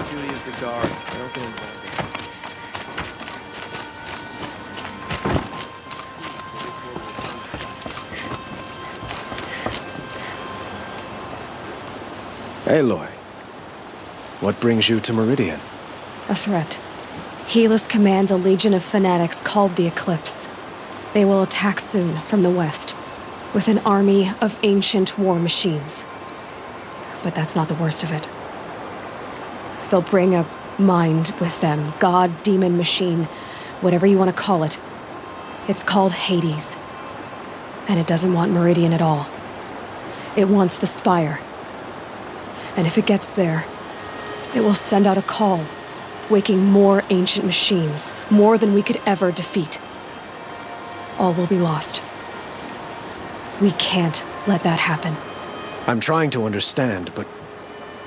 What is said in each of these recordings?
Duty is the guard. I don't get involved. Aloy, what brings you to Meridian? A threat. Helis commands a legion of fanatics called the Eclipse. They will attack soon from the west, with an army of ancient war machines. But that's not the worst of it. They'll bring a mind with them, god, demon, machine, whatever you want to call it. It's called Hades. And it doesn't want Meridian at all. It wants the Spire. And if it gets there, it will send out a call, waking more ancient machines, more than we could ever defeat. All will be lost. We can't let that happen. I'm trying to understand, but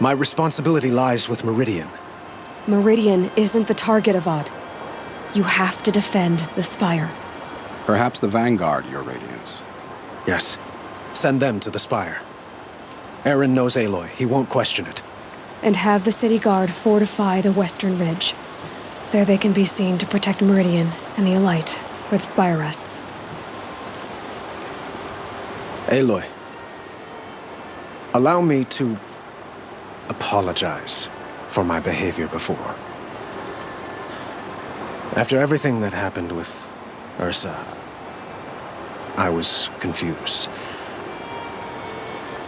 my responsibility lies with Meridian. Meridian isn't the target, Avad. You have to defend the Spire. Perhaps the Vanguard, Your Radiance. Yes. Send them to the Spire. Eren knows Aloy. He won't question it. And have the city guard fortify the western ridge. There they can be seen to protect Meridian and the Elite, where the Spire rests. Aloy, allow me to apologize for my behavior before. After everything that happened with Ursa, I was confused.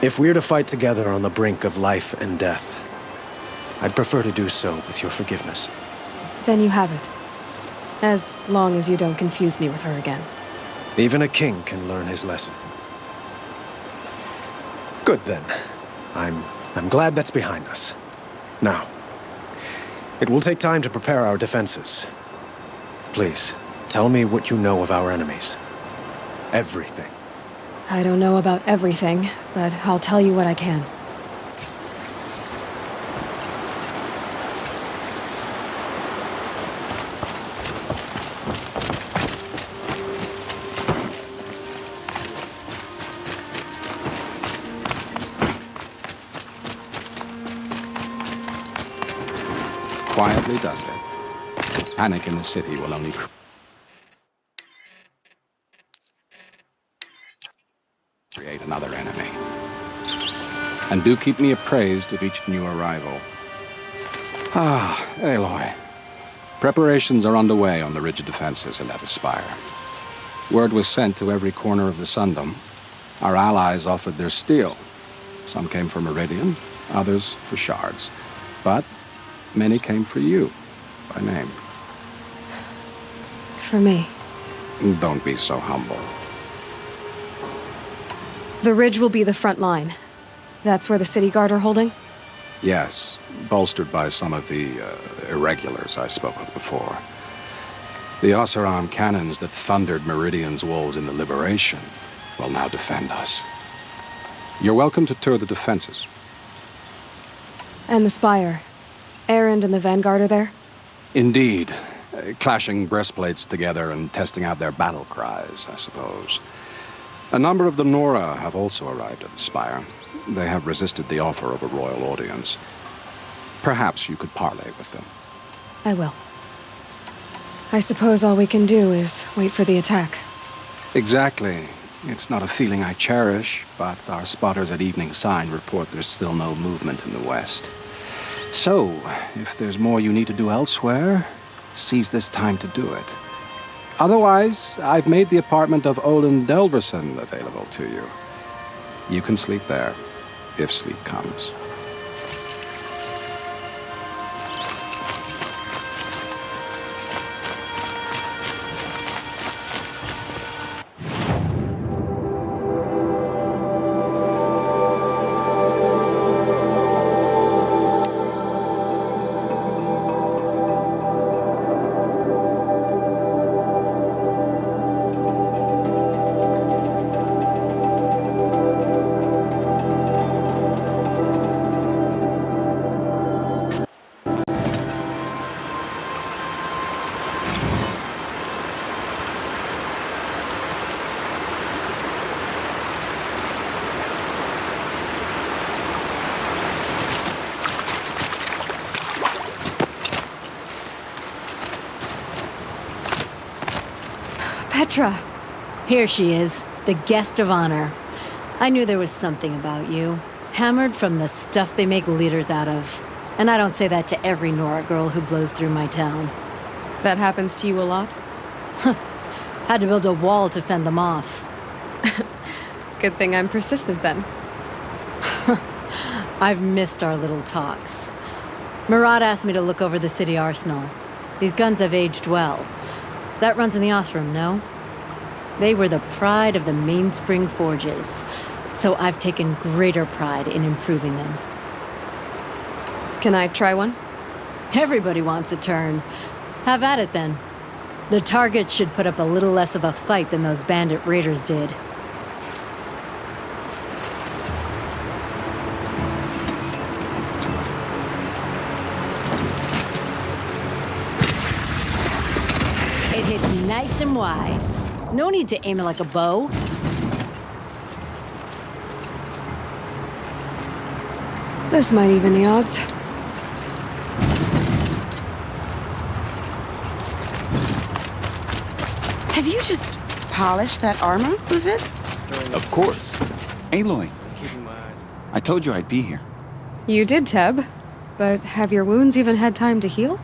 If we're to fight together on the brink of life and death, I'd prefer to do so with your forgiveness. Then you have it. As long as you don't confuse me with her again. Even a king can learn his lesson. Good then. I'm glad that's behind us. Now, it will take time to prepare our defenses. Please, tell me what you know of our enemies. Everything. I don't know about everything, but I'll tell you what I can. Quietly does it. Panic in the city will only create another enemy. And do keep me appraised of each new arrival. Ah, Aloy. Preparations are underway on the ridge defenses and at the Spire. Word was sent to every corner of the Sundom. Our allies offered their steel. Some came for Meridian, others for shards. But many came for you, by name. For me. Don't be so humble. The ridge will be the front line. That's where the city guard are holding? Yes, bolstered by some of the irregulars I spoke of before. The Oseram cannons that thundered Meridian's walls in the Liberation will now defend us. You're welcome to tour the defenses. And the Spire. Erend and the Vanguard are there? Indeed. Clashing breastplates together and testing out their battle cries, I suppose. A number of the Nora have also arrived at the Spire. They have resisted the offer of a royal audience. Perhaps you could parley with them. I will. I suppose all we can do is wait for the attack. Exactly. It's not a feeling I cherish, but our spotters at Evening Sign report there's still no movement in the west. So, if there's more you need to do elsewhere, seize this time to do it. Otherwise, I've made the apartment of Olin Delverson available to you. You can sleep there, if sleep comes. Cleopatra! Here she is, the guest of honor. I knew there was something about you. Hammered from the stuff they make leaders out of. And I don't say that to every Nora girl who blows through my town. That happens to you a lot? Had to build a wall to fend them off. Good thing I'm persistent then. I've missed our little talks. Murad asked me to look over the city arsenal. These guns have aged well. That runs in the Osram, no? They were the pride of the Mainspring Forges, so I've taken greater pride in improving them. Can I try one? Everybody wants a turn. Have at it then. The target should put up a little less of a fight than those bandit raiders did. It hits nice and wide. No need to aim it like a bow. This might even the odds. Have you just polished that armor with it? Of course. Aloy, Keeping my eyes. I told you I'd be here. You did, Teb. But have your wounds even had time to heal?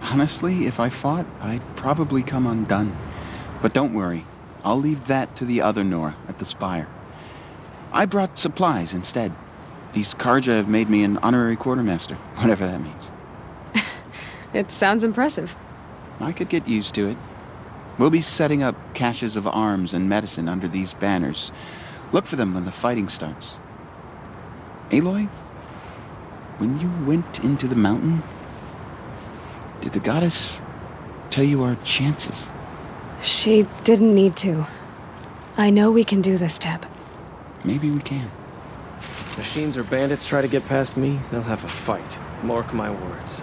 Honestly, if I fought, I'd probably come undone. But don't worry. I'll leave that to the other Nora at the Spire. I brought supplies instead. These Karja have made me an honorary quartermaster, whatever that means. It sounds impressive. I could get used to it. We'll be setting up caches of arms and medicine under these banners. Look for them when the fighting starts. Aloy, when you went into the mountain, did the goddess tell you our chances? She didn't need to. I know we can do this, Teb. Maybe we can. Machines or bandits try to get past me, they'll have a fight. Mark my words.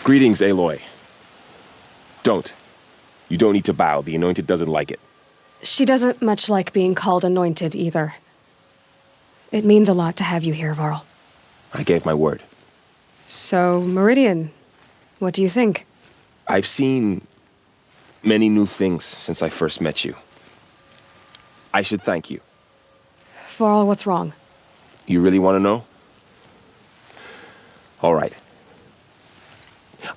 Greetings, Aloy. Don't. You don't need to bow. The Anointed doesn't like it. She doesn't much like being called anointed either. It means a lot to have you here, Varl. I gave my word. So, Meridian, what do you think? I've seen many new things since I first met you. I should thank you. Varl, what's wrong? You really want to know? All right.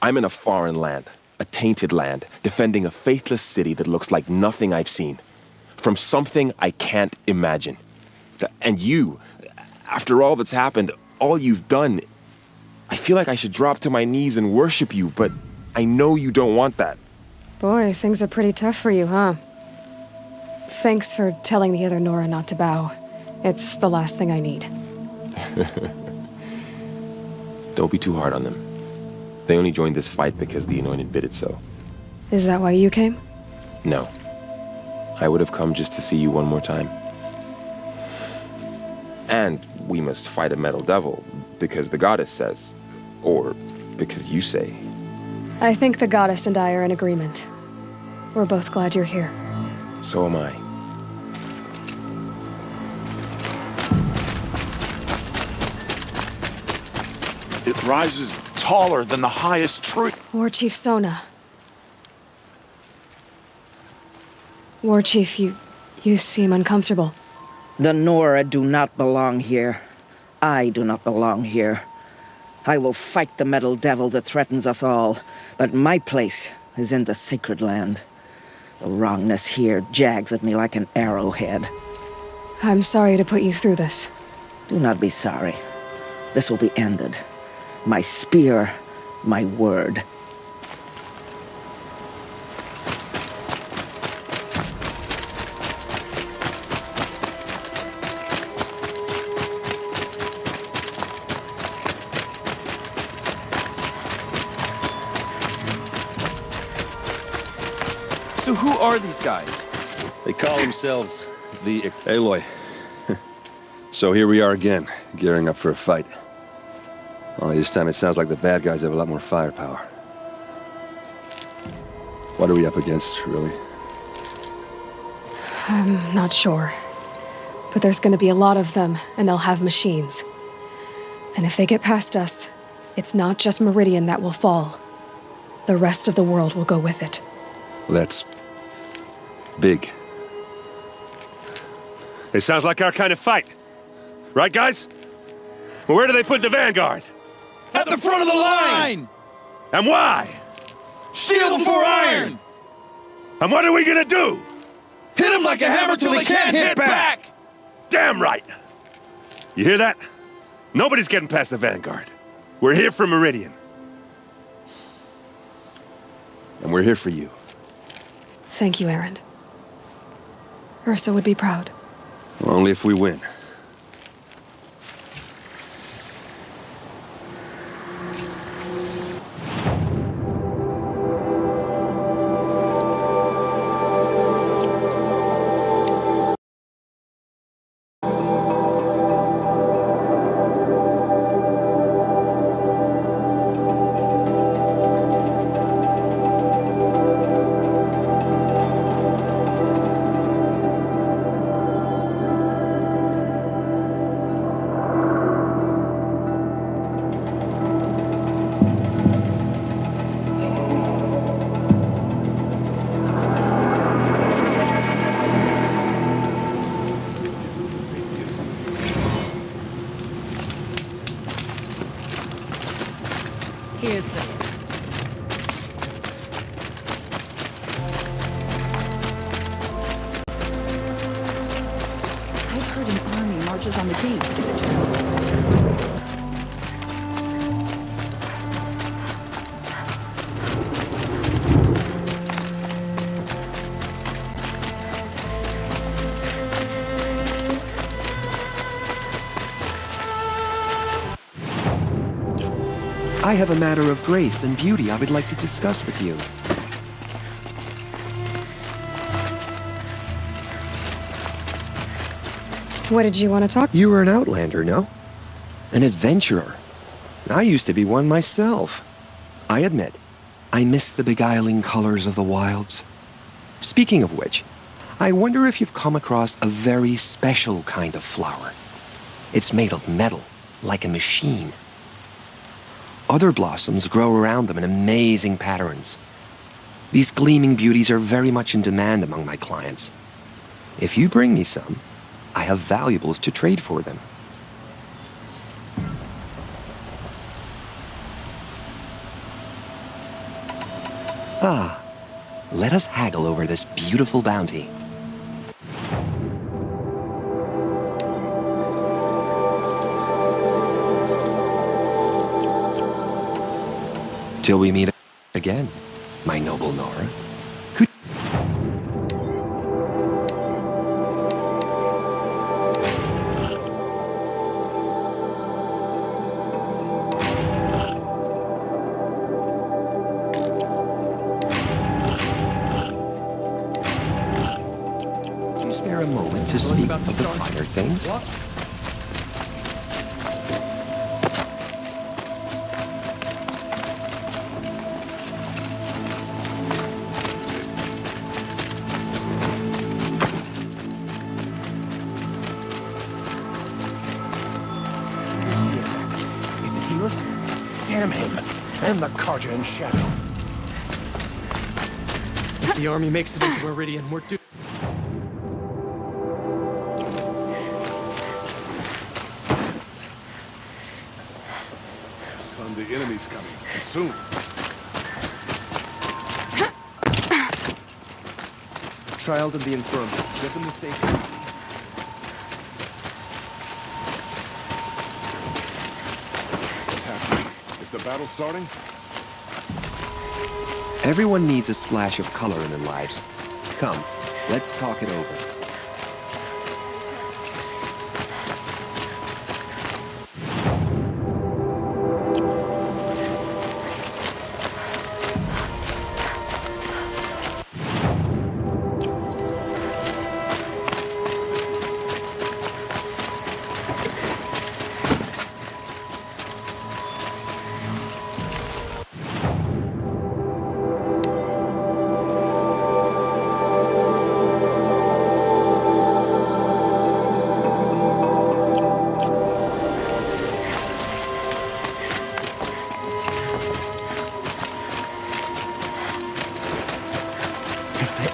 I'm in a foreign land, a tainted land, defending a faithless city that looks like nothing I've seen. From something I can't imagine. And you, after all that's happened, all you've done, I feel like I should drop to my knees and worship you, but I know you don't want that. Boy, things are pretty tough for you, huh? Thanks for telling the other Nora not to bow. It's the last thing I need. Don't be too hard on them. They only joined this fight because the Anointed bid it so. Is that why you came? No. I would have come just to see you one more time. And we must fight a metal devil, because the goddess says. Or because you say. I think the goddess and I are in agreement. We're both glad you're here. So am I. It rises taller than the highest tree. War Chief Sona. War Chief, you seem uncomfortable. The Nora do not belong here. I do not belong here. I will fight the metal devil that threatens us all, but my place is in the sacred land. The wrongness here jags at me like an arrowhead. I'm sorry to put you through this. Do not be sorry. This will be ended. My spear, my word. So who are these guys? They call themselves the Aloy. So here we are again, gearing up for a fight. Only this time it sounds like the bad guys have a lot more firepower. What are we up against, really? I'm not sure. But there's gonna be a lot of them, and they'll have machines. And if they get past us, it's not just Meridian that will fall. The rest of the world will go with it. Well, that's big. It sounds like our kind of fight. Right, guys? Well, where do they put the Vanguard? At the front of the line! And why? Steel before iron! And what are we gonna do? Hit them like a hammer till they can't hit back! Damn right! You hear that? Nobody's getting past the Vanguard. We're here for Meridian. And we're here for you. Thank you, Erend. Ursa would be proud. Well, only if we win. Here's to I've heard an army marches on the gate. Is it true? I have a matter of grace and beauty I would like to discuss with you. What did you want to talk? You were an outlander, no? An adventurer. I used to be one myself. I admit, I miss the beguiling colors of the wilds. Speaking of which, I wonder if you've come across a very special kind of flower. It's made of metal, like a machine. Other blossoms grow around them in amazing patterns. These gleaming beauties are very much in demand among my clients. If you bring me some, I have valuables to trade for them. Ah, let us haggle over this beautiful bounty. Till we meet again, my noble Nora. Could you spare a moment to speak of the finer things? Damn him! And the Carja in shadow. If the army makes it into Meridian, we're doomed. Son, the enemy's coming. And soon. The child and the infirm. Get them to safety. Is the battle starting? Everyone needs a splash of color in their lives. Come, let's talk it over.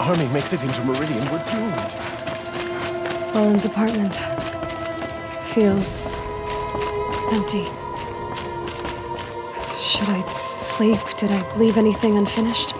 Army makes it into Meridian, we're doomed. Roland's apartment feels empty. Should I sleep? Did I leave anything unfinished?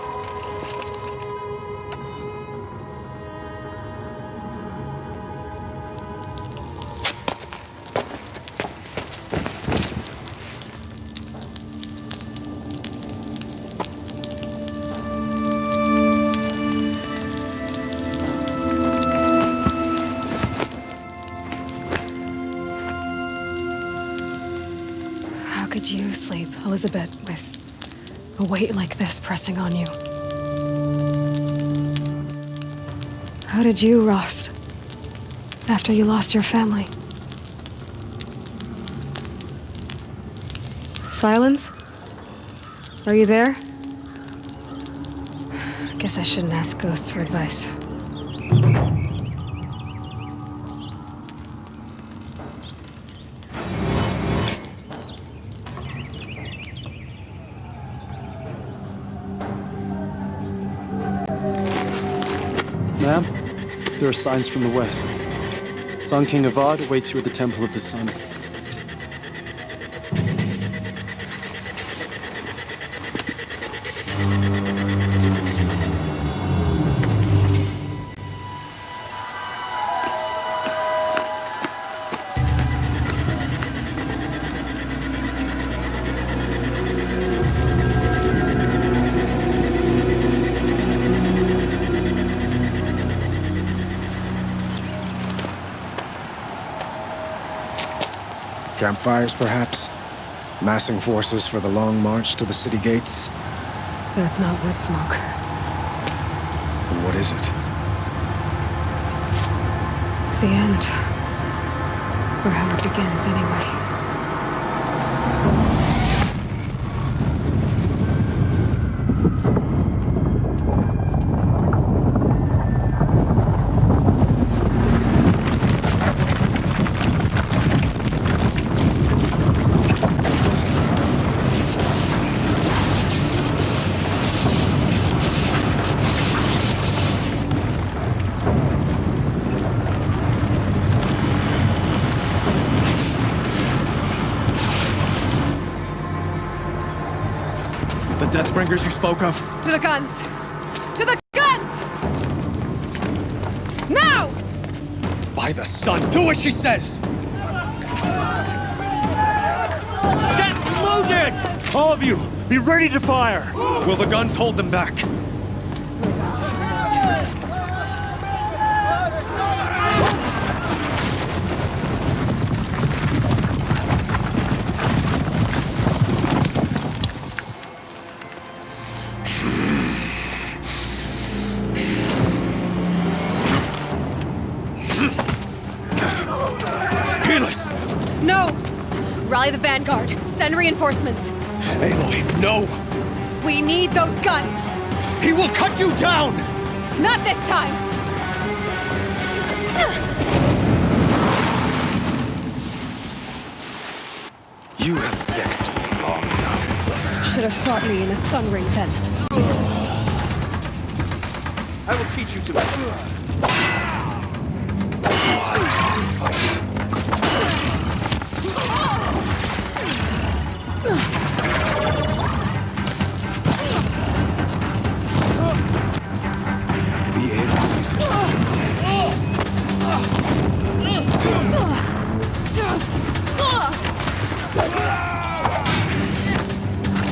How could you sleep, Elizabeth, with a weight like this pressing on you? How did you rest after you lost your family? Silence? Are you there? Guess I shouldn't ask ghosts for advice. Ma'am, there are signs from the west. Sun King Avad awaits you at the Temple of the Sun. Campfires, perhaps? Massing forces for the long march to the city gates? That's not wood smoke. Then what is it? The end. Or how it begins, anyway. Deathbringers you spoke of? To the guns! To the guns! Now! By the sun, do as she says! Set loaded! All of you, be ready to fire! Will the guns hold them back? No! Rally the Vanguard. Send reinforcements. Aloy, no! We need those guns! He will cut you down! Not this time! You have vexed me long enough. Should have fought me in a sun ring then. I will teach you to...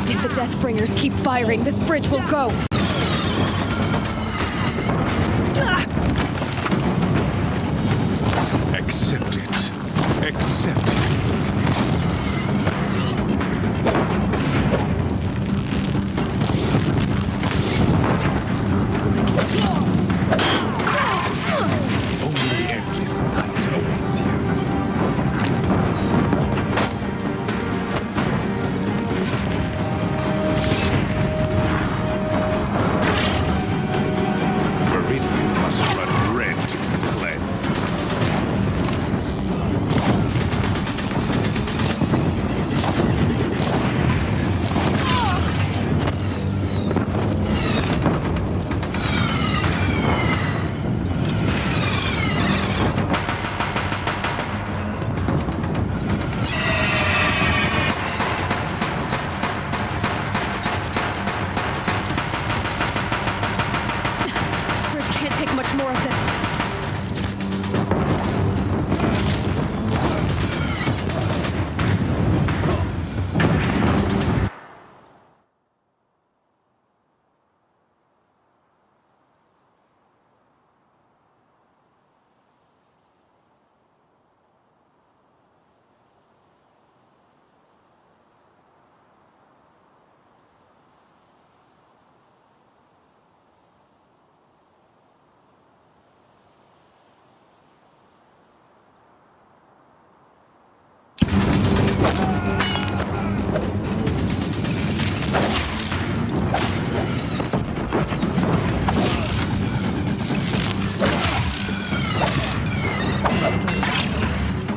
If the Deathbringers keep firing, this bridge will go. Accept it. Accept it. Only endless night awaits you. Meridian must run red to be cleansed. Bridge can't take much more of this.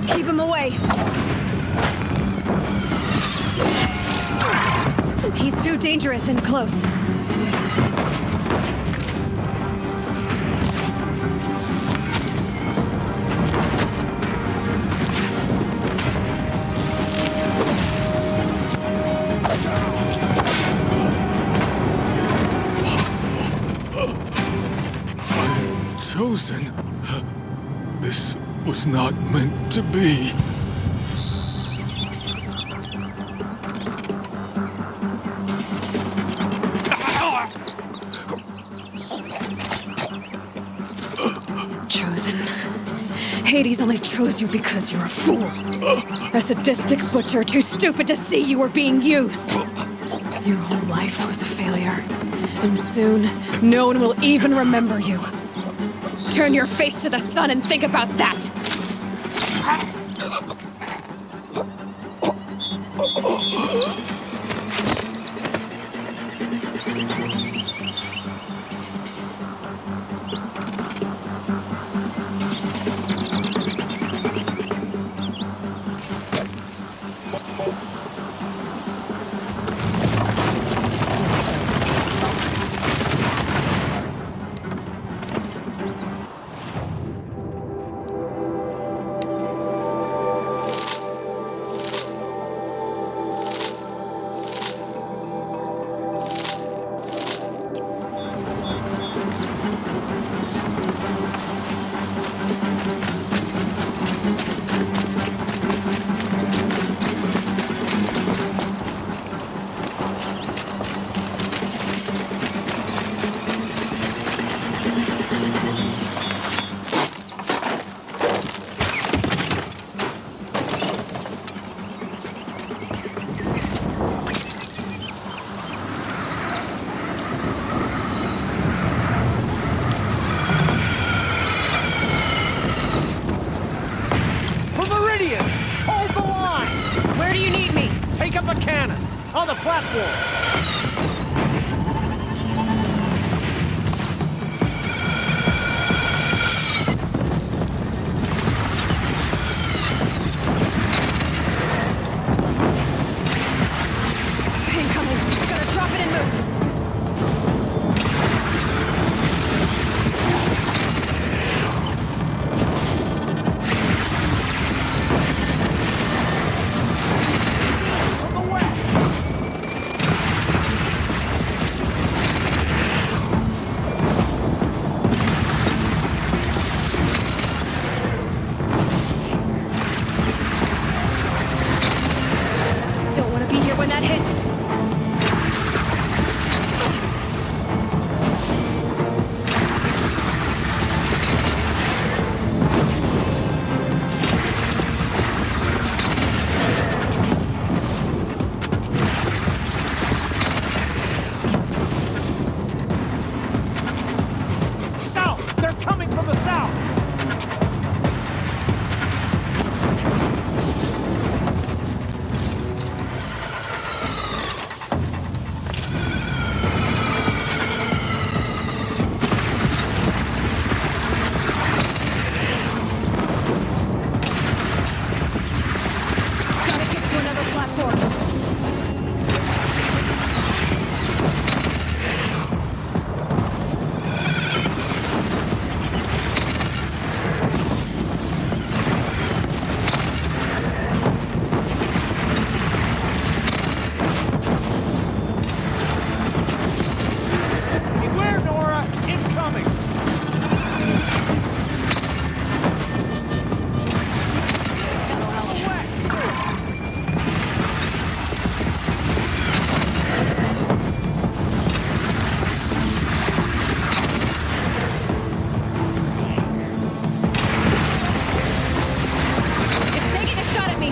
Keep him away. He's too dangerous and close. Chosen? This was not meant to be. Chosen. Hades only chose you because you're a fool. A sadistic butcher too stupid to see you were being used. Your whole life was a failure. And soon, no one will even remember you. Turn your face to the sun and think about that! Take up a cannon! On the platform! Incoming! Gotta drop it and move! Don't want to be here when that hits! South! They're coming from the south! Gotta get to another platform! Beware, Nora! Incoming! It's taking a shot at me!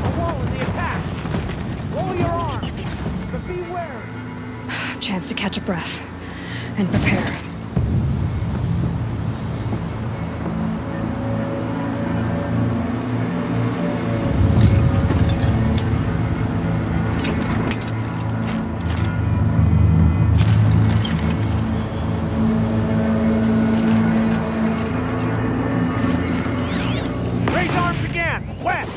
A wall in the attack! Roll your arms! But beware! Chance to catch a breath and prepare. Raise arms again! West!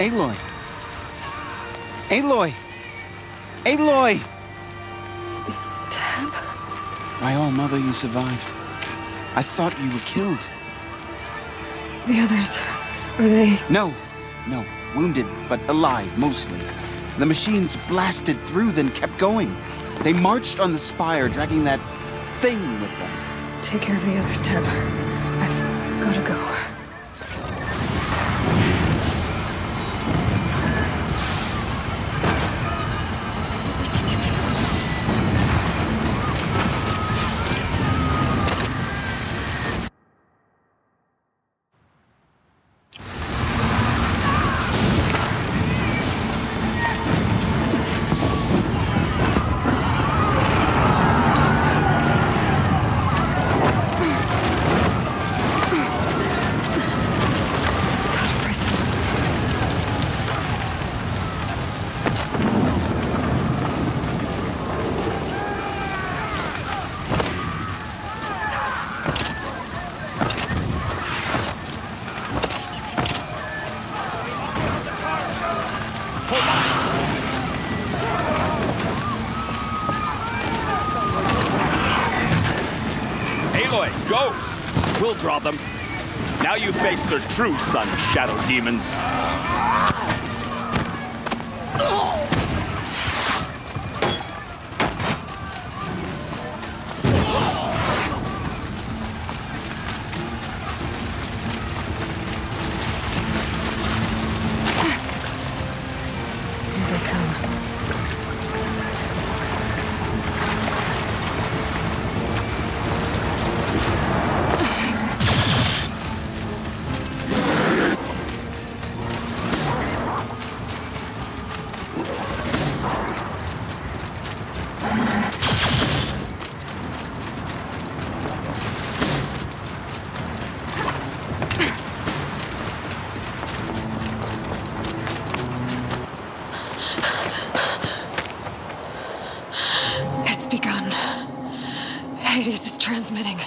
Aloy! Aloy! Aloy! Tab? My all mother, you survived. I thought you were killed. The others, are they? No. Wounded, but alive, mostly. The machines blasted through, then kept going. They marched on the spire, dragging that thing with them. Take care of the others, Tab. I've gotta go. Aloy, go! We'll draw them. Now you face their true son, Shadow Demons. Here they come. It's begun. Hades is transmitting.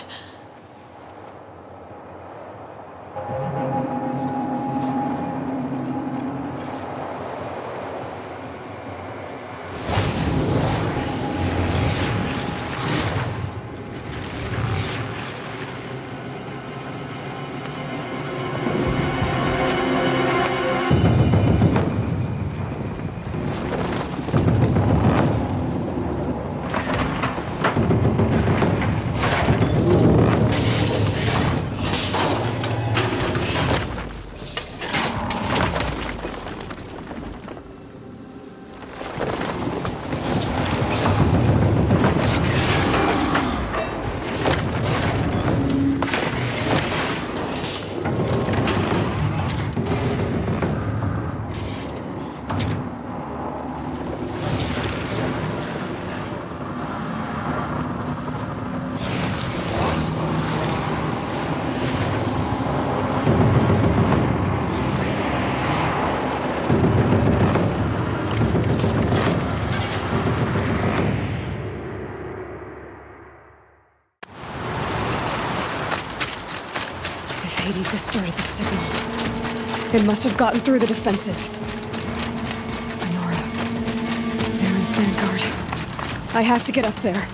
Hades has started the signal. It must have gotten through the defenses. Nora. Baron's vanguard. I have to get up there.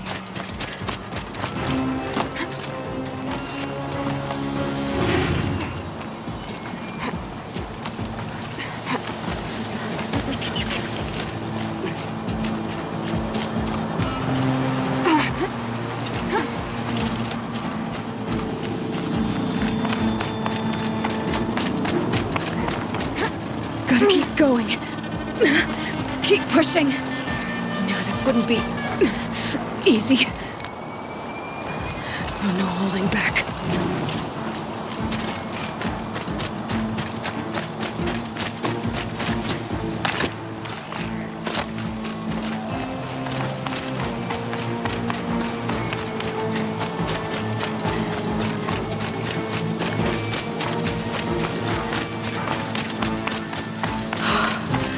Gotta keep going. Keep pushing. I knew this wouldn't be easy. So no holding back.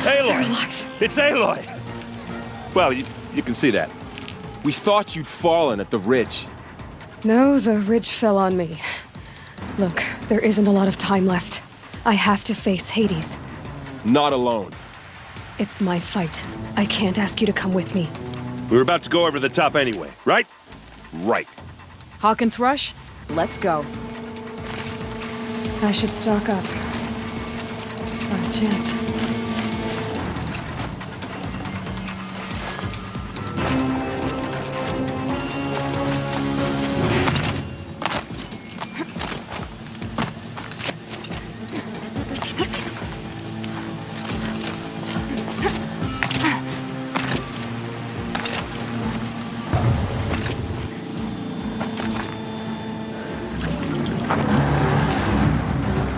Aloy! It's Aloy! Well, you can see that. We thought you'd fallen at the ridge. No, the ridge fell on me. Look, there isn't a lot of time left. I have to face Hades. Not alone. It's my fight. I can't ask you to come with me. We were about to go over the top anyway, right? Right. Hawk and Thrush, let's go. I should stock up. Last chance.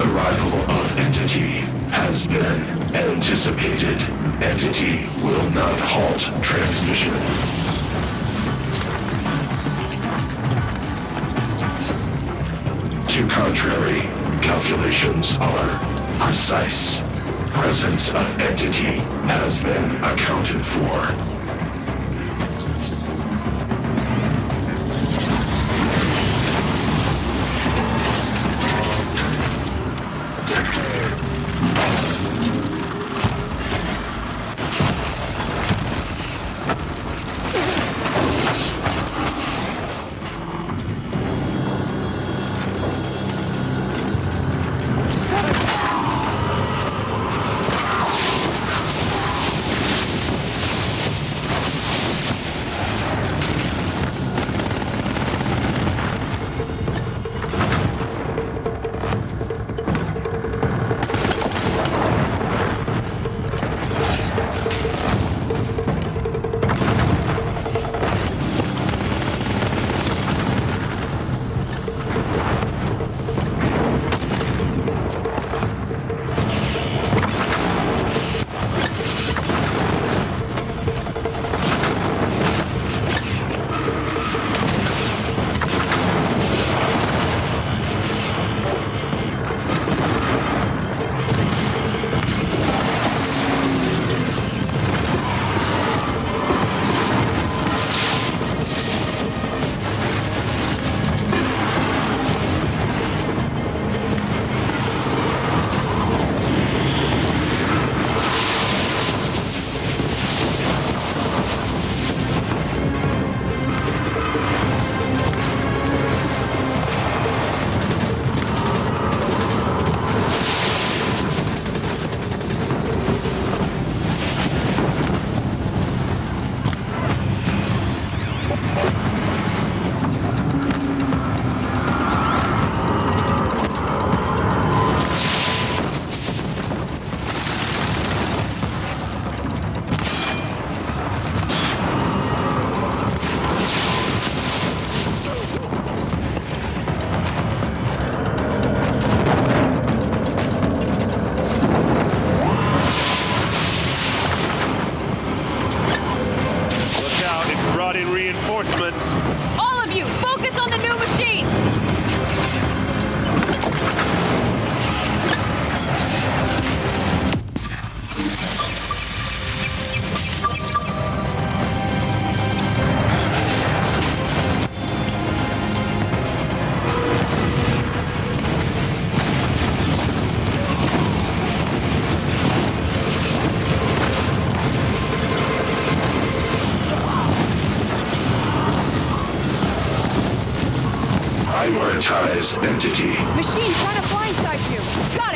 Arrival of Entity has been anticipated. Entity will not halt transmission. To contrary, calculations are precise. Presence of Entity has been accounted for. All of you, focus on the new machines! Prioritize Entity. Machine trying to blindside you! Got